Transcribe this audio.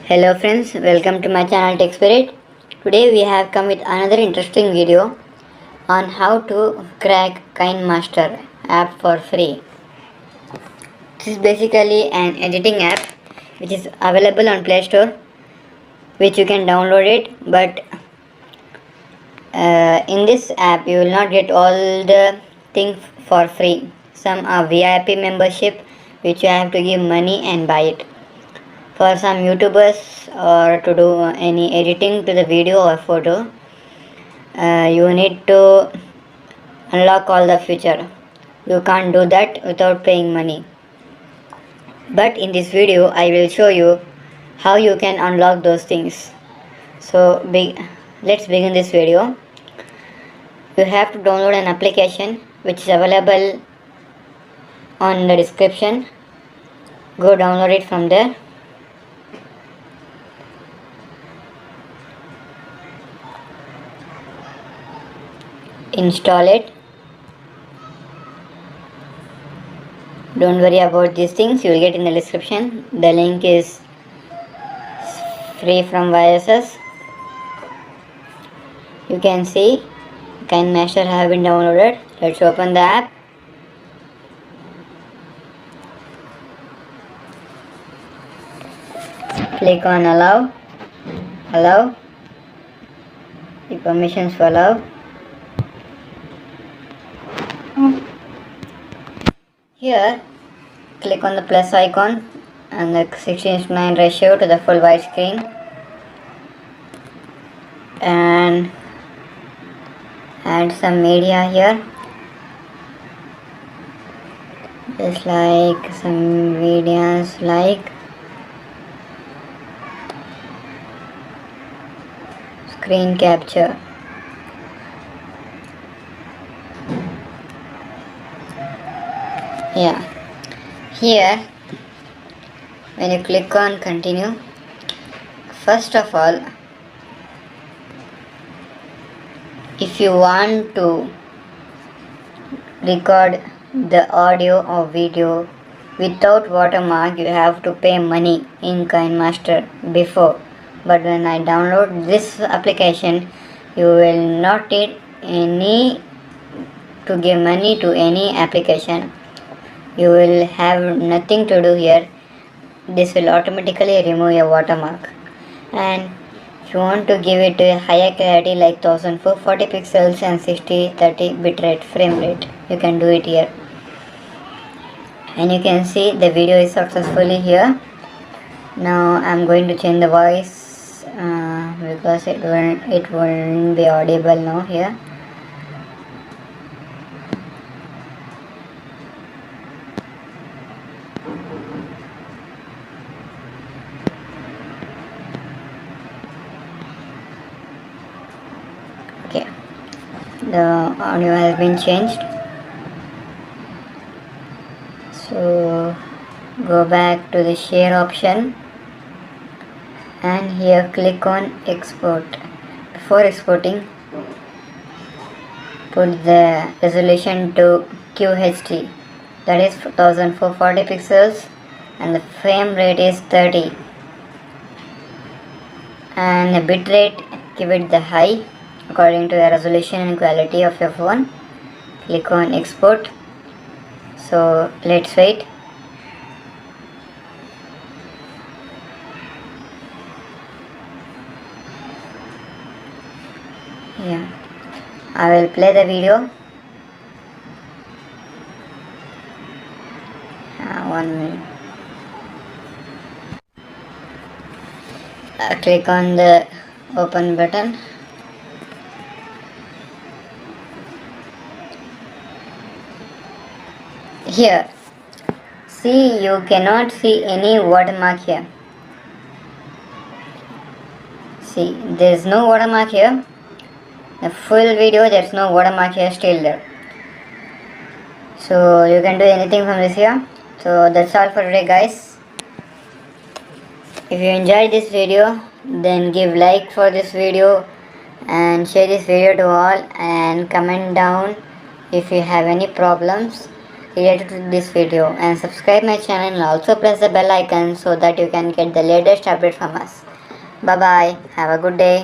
Hello friends, welcome to my channel Tech Spirit. Today we have come with another interesting video on how to crack Kine Master app for free. This is basically an editing app which is available on Play Store, which you can download it, but in this app you will not get all the things for free. Some are VIP membership which you have to give money and buy it. For some YouTubers or to do any editing to the video or photo, you need to unlock all the feature. You can't do that without paying money. But in this video I will show you how you can unlock those things. So let's begin this video. You have to download an application which is available on the description. Go download it from there. Install it. Don't worry about these things, you will get in the description. The link is free from viruses. You can see Kine Master have been downloaded. Let's open the app. Click on allow. The permissions for allow. Here click on the plus icon and the 16:9 ratio to the full wide screen, and add some media here, just like some videos like screen capture. Here when you click on continue, first of all, if you want to record the audio or video without watermark, you have to pay money in Kine Master before. But when I download this application, you will not need any to give money to any application. You will have nothing to do here. This will automatically remove your watermark. And if you want to give it a higher clarity like 1040 pixels and 60/30 bitrate frame rate, you can do it here. And you can see the video is successfully here. Now I'm going to change the voice because it won't be audible now here. Okay, the audio has been changed. So go back to the share option and here click on export. Before exporting, put the resolution to QHD, that is 1440 pixels, and the frame rate is 30, and the bit rate, give it the high according to the resolution and quality of your phone. Click on export. So let's wait. I will play the video. 1 minute. Click on the open button. Here, see, you cannot see any watermark here. See, there is no watermark here. The full video, there is no watermark here, still there. So you can do anything from this here. So that's all for today, guys. If you enjoyed this video, then give like for this video and share this video to all, and comment down if you have any problems. related to this video, and subscribe my channel and also press the bell icon so that you can get the latest update from us. Bye bye. Have a good day.